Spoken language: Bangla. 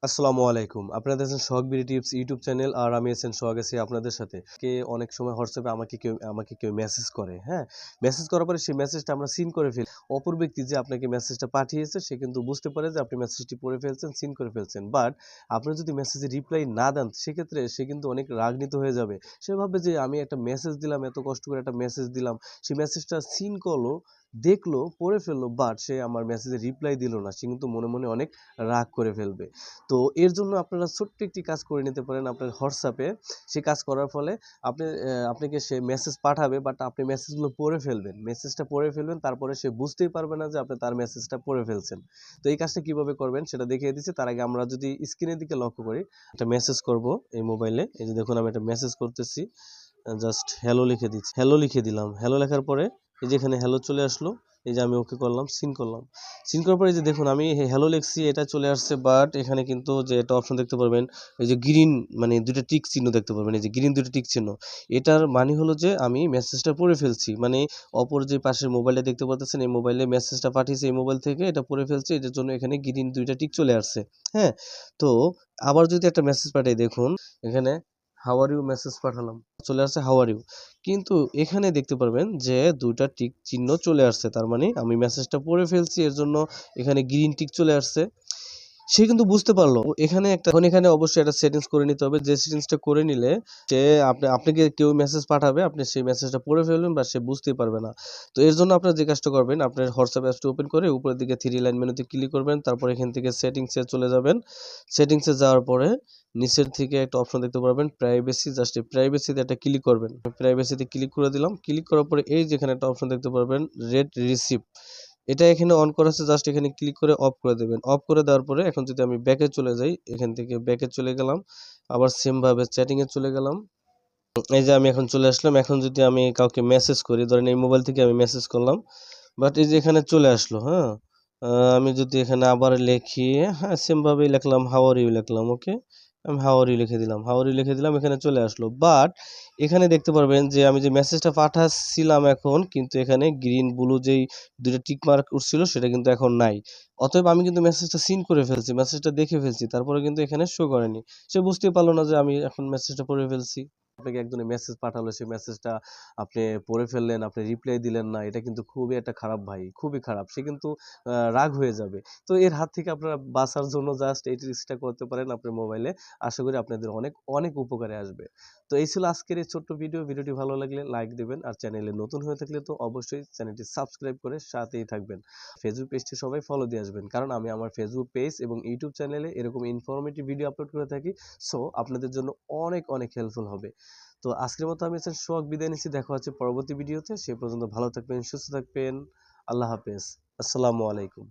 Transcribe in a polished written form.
আসসালামু আলাইকুম। আপনারা দেখছেন সোহাগ বিডি টিপস ইউটিউব চ্যানেল আর আমি আছেন সোহাগ আছি আপনাদের সাথে। অনেক সময় হোয়াটসঅ্যাপে আমাকে কেউ মেসেজ করে, হ্যাঁ? মেসেজ করার পরে সেই মেসেজটা আমরা সিন করে ফেলি। অপর ব্যক্তি যে আপনাকে মেসেজটা পাঠিয়েছে সে কিন্তু বুঝতে পারে যে আপনি মেসেজটি পড়ে ফেলছেন, সিন করে ফেলছেন। বাট আপনি যদি মেসেজে রিপ্লাই না দেন সেক্ষেত্রে সে কিন্তু অনেক রাগান্বিত হয়ে যাবে। সে ভাববে যে আমি একটা মেসেজ দিলাম, এত কষ্ট করে একটা মেসেজ দিলাম। সেই মেসেজটা সিন করলো, দেখলো, পড়ে ফেললো বাট সে আমার মেসেজে রিপ্লাই দিল না। সে কিন্তু মনে, মনে অনেক রাগ করে ফেলবে। তো এর জন্য আপনারা ছোট্ট একটি কাজ করে নিতে পারেন আপনার হোয়াটসঅ্যাপে। সেই কাজ করার ফলে আপনাকে সে মেসেজ পাঠাবে বাট আপনি মেসেজগুলো পড়ে ফেলবেন। মেসেজটা পড়ে ফেলবেন তারপরে সে বুঝতেই পারবে না যে আপনি তার মেসেজটা পড়ে ফেলছেন। তো এই কাজটা কিভাবে করবেন সেটা দেখিয়ে দিচ্ছি। তার আগে আমরা যদি স্ক্রিনের দিকে লক্ষ্য করি, একটা মেসেজ করব এই মোবাইলে। এই যে দেখুন আমি একটা মেসেজ করতেছি। জাস্ট হ্যালো লিখে দিচ্ছি। হ্যালো লিখে দিলাম। হ্যালো লেখার পরে এই যে এখানে হ্যালো চলে আসলো। এই যে আমি ওকে করলাম, সিন করলাম। সিন করার পরে এই যে দেখুন আমি হ্যালো লিখছি, এটা চলে আসছে বাট এখানে কিন্তু যে একটা অপশন দেখতে পারবেন, এই যে গ্রিন, মানে ২ টা টিক চিহ্ন দেখতে পারবেন। এই যে গ্রিন ২ টা টিক চিহ্ন। এটার মানে হলো যে আমি মেসেজটা পড়ে ফেলছি। মানে অপর যে পাশের মোবাইলটা দেখতে পাচ্ছেন, এই মোবাইলে মেসেজটা পাঠিয়েছে এই মোবাইল থেকে, এটা পড়ে ফেলছি। এটার জন্য এখানে গ্রিন ২ টা টিক চলে আসছে। হ্যাঁ? তো আবার যদি একটা মেসেজ পাঠাই, দেখুন এখানে হাউ আর ইউ মেসেজ পাঠালাম। চলে আসছে হাউ আর ইউ। কিন্তু এখানে দেখতে পারবেন যে ২ টা টিক চিহ্ন চলে আসছে। তার মানে আমি মেসেজটা পড়ে ফেলছি, এর জন্য এখানে গ্রিন টিক চলে আসছে। সে কিন্তু বুঝতে পারল। এখানে অবশ্যই একটা সেটিংস করে নিতে হবে। যে সেটিংসটা করে নিলে সে আপনাকে কেউ মেসেজ পাঠাবে, আপনি সেই মেসেজটা পড়ে ফেলবেন বা সে বুঝতেই পারবে না। তো এর জন্য আপনারা যে কাজটা করবেন, আপনার হোয়াটসঅ্যাপ অ্যাপসটি ওপেন করে উপরের দিকে 3 লাইন মেনুতে ক্লিক করবেন। তারপর এখান থেকে সেটিংসে চলে যাবেন। সেটিংসে যাওয়ার পরে নিচের থেকে একটা অপশন দেখতে পারবেন প্রাইভেসি। জাস্ট এই প্রাইভেসিতে একটা ক্লিক করবেন। প্রাইভেসিতে ক্লিক করে দিলাম। ক্লিক করার পরে এই যে এখানে একটা অপশন দেখতে পারবেন রেড রিসিপ্ট। এটা এখানে অন করা আছে, জাস্ট এখানে ক্লিক করে অফ করে দেবেন। অফ করে দেওয়ার পরে এখন যদি আমি ব্যাকে চলে যাই, এখান থেকে ব্যাকে চলে গেলাম। আবার সেম ভাবে চ্যাটিং এ চলে গেলাম। এই যে আমি এখন চলে আসলাম। এখন যদি আমি কাউকে মেসেজ করি, ধরেন এই মোবাইল থেকে আমি মেসেজ করলাম। বাট এই যে এখানে চলে আসলো, হ্যাঁ? আমি যদি এখানে আবার লিখি, হ্যাঁ, সেম ভাবেই লিখলাম হাউ আর ইউ লিখলাম, ওকে? আমি হাউ আর ইউ লিখে দিলাম। হাউ আর ইউ লিখে দিলাম, এখানে চলে আসলো। বাট এখানে দেখতে পারবেন যে আমি যে মেসেজটা পাঠাচ্ছিলাম এখন কিন্তু এখানে গ্রিন ব্লু যেই ২ টা টিক মার্ক উঠছিল সেটা কিন্তু এখন নাই। অতএব আমি কিন্তু মেসেজটা সিন করে ফেলছি, মেসেজটা দেখে ফেলছি। তারপরে কিন্তু এখানে শো করেনি। সে বুঝতেই পারল না যে আমি এখন মেসেজটা পড়ে ফেলছি। আপনাকে একজনে মেসেজ পাঠালো, সেই মেসেজটা আপনি পড়ে ফেললেন, আপনি রিপ্লাই দিলেন না। এটা কিন্তু খুবই একটা খারাপ ভাই, খুবই খারাপ। সে কিন্তু রাগ হয়ে যাবে। তো এর হাত থেকে আপনারা বাঁচার জন্য জাস্ট এই ট্রিক্সটা করতে পারেন আপনার মোবাইলে। আশা করি আপনাদের অনেক, অনেক উপকারে আসবে। তো এই ছিল আজকের এই ছোট্ট ভিডিও। ভিডিওটি ভালো লাগলে লাইক দিবেন আর চ্যানেলে নতুন হয়ে থাকলে তো অবশ্যই চ্যানেলটি সাবস্ক্রাইব করে সাথেই থাকবেন। ফেসবুক পেজটি সবাই ফলো দিয়ে আসবেন। কারণ আমি আমার ফেসবুক পেজ এবং ইউটিউব চ্যানেলে এরকম ইনফরমেটিভ ভিডিও আপলোড করে থাকি। সো আপনাদের জন্য অনেক, অনেক হেল্পফুল হবে। তো আজকের মতো আমি সোহাগ বিদায় নিচ্ছি। দেখা হচ্ছে পরবর্তী ভিডিওতে। সে পর্যন্ত ভালো থাকবেন, সুস্থ থাকবেন। আল্লাহ হাফেজ। আসসালামু আলাইকুম।